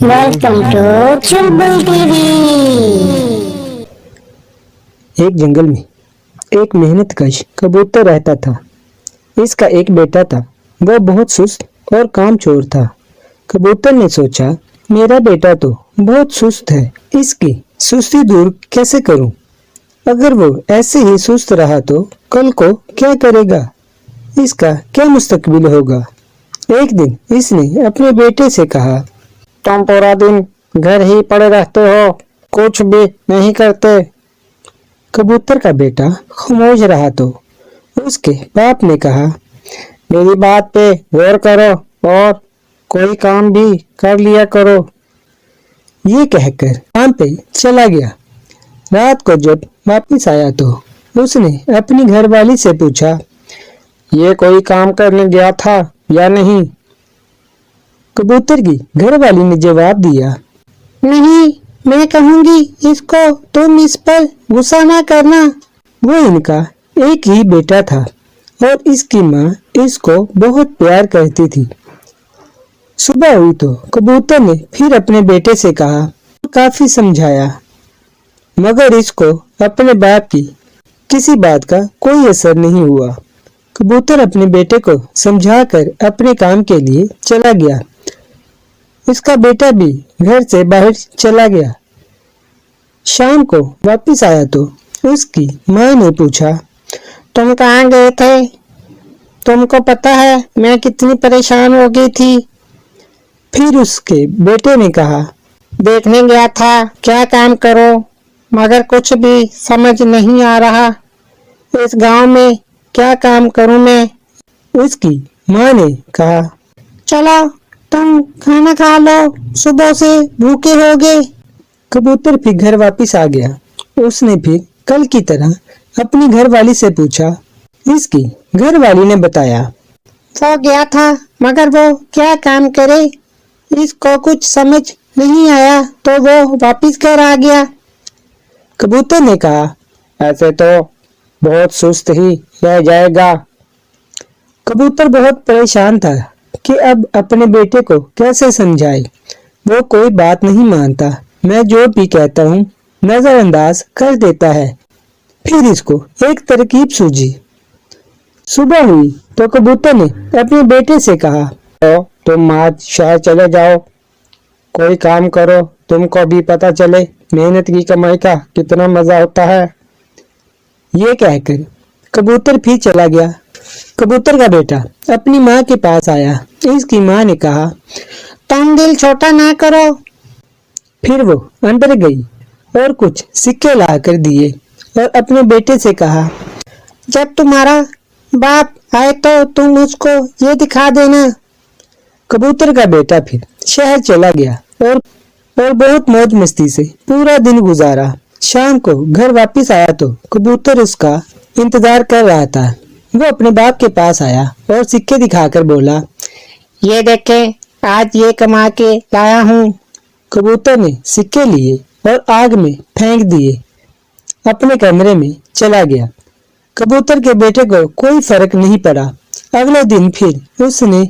Welcome to Chulbul TV. ایک جنگل میں ایک محنت کش کبوتر رہتا تھا۔ اس کا ایک بیٹا تھا، وہ بہت سست اور کام چور تھا۔ کبوتر نے سوچا، میرا بیٹا تو بہت سست ہے، اس کی سستی دور کیسے کروں؟ اگر وہ ایسے ہی سست رہا تو کل کو کیا کرے گا؟ اس کا کیا مستقبل ہوگا؟ ایک دن اس نے اپنے بیٹے سے کہا، تم پورا دن گھر ہی پڑے رہتے ہو، کچھ بھی نہیں کرتے۔ کبوتر کا بیٹا خاموش رہا تو اس کے باپ نے کہا، میری بات پہ غور کرو اور کوئی کام بھی کر لیا کرو۔ یہ کہہ کر کام پہ چلا گیا۔ رات کو جب واپس آیا تو اس نے اپنی گھر والی سے پوچھا، یہ کوئی کام کرنے گیا تھا یا نہیں؟ کبوتر کی گھر والی نے جواب دیا، نہیں، میں کہوں گی اس کو تم اس پر غصہ نہ کرنا۔ وہ ان کا ایک ہی بیٹا تھا اور اس کی ماں اس کو بہت پیار کرتی تھی۔ صبح ہوئی تو کبوتر نے پھر اپنے بیٹے سے کہا، کافی سمجھایا، مگر اس کو اپنے باپ کی کسی بات کا کوئی اثر نہیں ہوا۔ کبوتر اپنے بیٹے کو سمجھا کر اپنے کام کے لیے چلا گیا۔ اس کا بیٹا بھی گھر سے باہر چلا گیا۔ شام کو واپس آیا تو اس کی ماں نے پوچھا، تم کہاں گئے تھے؟ تم کو پتا ہے میں کتنی پریشان ہو گئی تھی۔ پھر اس کے بیٹے نے کہا، دیکھنے گیا تھا کیا کام کرو، مگر کچھ بھی سمجھ نہیں آ رہا، اس گاؤں میں کیا کام کروں میں؟ اس کی ماں نے کہا، چلو تم کھانا کھا لو، صبح سے بھوکے ہو گئے۔ کبوتر پھر گھر واپس آ گیا۔ اس نے پھر کل کی طرح اپنی گھر والی سے پوچھا۔ اس کی گھر والی نے بتایا، وہ گیا تھا مگر وہ کیا کام کرے، اس کو کچھ سمجھ نہیں آیا تو وہ واپس گھر آ گیا۔ کبوتر نے کہا، ایسے تو بہت سست ہی رہ جائے گا۔ کبوتر بہت پریشان تھا کہ اب اپنے بیٹے کو کیسے سمجھائے۔ وہ کوئی بات نہیں مانتا، میں جو بھی کہتا ہوں نظر انداز کر دیتا ہے۔ پھر اس کو ایک ترکیب سوجھی۔ صبح ہوئی تو کبوتر نے اپنے بیٹے سے کہا، تم آج شہر چلے جاؤ، کوئی کام کرو، تم کو بھی پتہ چلے محنت کی کمائی کا کتنا مزہ ہوتا ہے۔ یہ کہہ کر کبوتر پھر چلا گیا۔ کبوتر کا بیٹا اپنی ماں کے پاس آیا۔ اس کی ماں نے کہا، تم دل چھوٹا نہ کرو۔ پھر وہ اندر گئی اور کچھ سکے لا کر دیے اور اپنے بیٹے سے کہا، جب تمہارا باپ آئے تو تم اس کو یہ دکھا دینا۔ کبوتر کا بیٹا پھر شہر چلا گیا اور بہت موج مستی سے پورا دن گزارا۔ شام کو گھر واپس آیا تو کبوتر اس کا انتظار کر رہا تھا۔ وہ اپنے باپ کے پاس آیا اور سکے دکھا کر بولا، یہ دیکھیں، آج یہ کما کے لایا ہوں۔ کبوتر نے سکے لیے اور آگ میں پھینک دیے، اپنے کمرے میں چلا گیا۔ کبوتر کے بیٹے کو کوئی فرق نہیں پڑا۔ اگلے دن پھر اس نے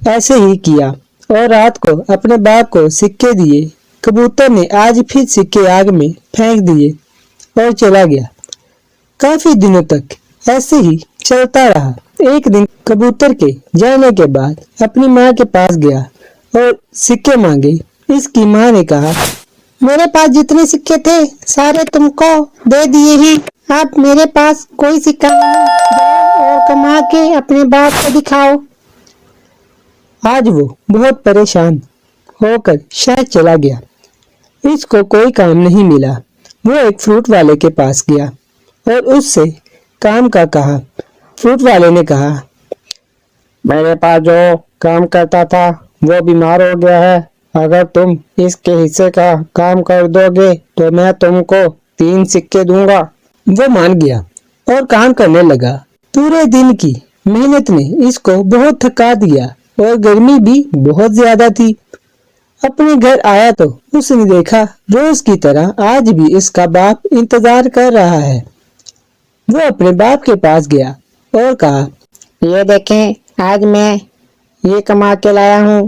ایسے ہی کیا اور رات کو اپنے باپ کو سکے دیے۔ کبوتر نے آج پھر سکے آگ میں پھینک دیے اور چلا گیا۔ کافی دنوں تک ایسے ہی چلتا رہا۔ ایک دن کبوتر کے جانے کے بعد اپنی ماں کے پاس گیا اور سکے مانگے۔ اس کی ماں نے کہا، میرے پاس جتنے سکے تھے سارے تم کو دے دیے ہیں، اب میرے پاس کوئی سکہ نہیں، جاؤ اور کما کے اپنے باپ کو دکھاؤ۔ آج وہ بہت پریشان ہو کر شہر چلا گیا۔ اس کو کوئی کام نہیں ملا۔ وہ ایک فروٹ والے کے پاس گیا اور اس سے کام کا کہا۔ فروٹ والے نے کہا، میرے پاس جو کام کرتا تھا وہ بیمار ہو گیا ہے، اگر تم اس کے حصے کا کام کر دو گے تو میں تم کو 3 سکے دوں گا۔ وہ مان گیا اور کام کرنے لگا۔ پورے دن کی محنت نے اس کو بہت تھکا دیا اور گرمی بھی بہت زیادہ تھی۔ اپنے گھر آیا تو اس نے دیکھا روز کی طرح آج بھی اس کا باپ انتظار کر رہا ہے۔ وہ اپنے باپ کے پاس گیا اور کہا، یہ دیکھیں، آج میں یہ کما کے لایا ہوں۔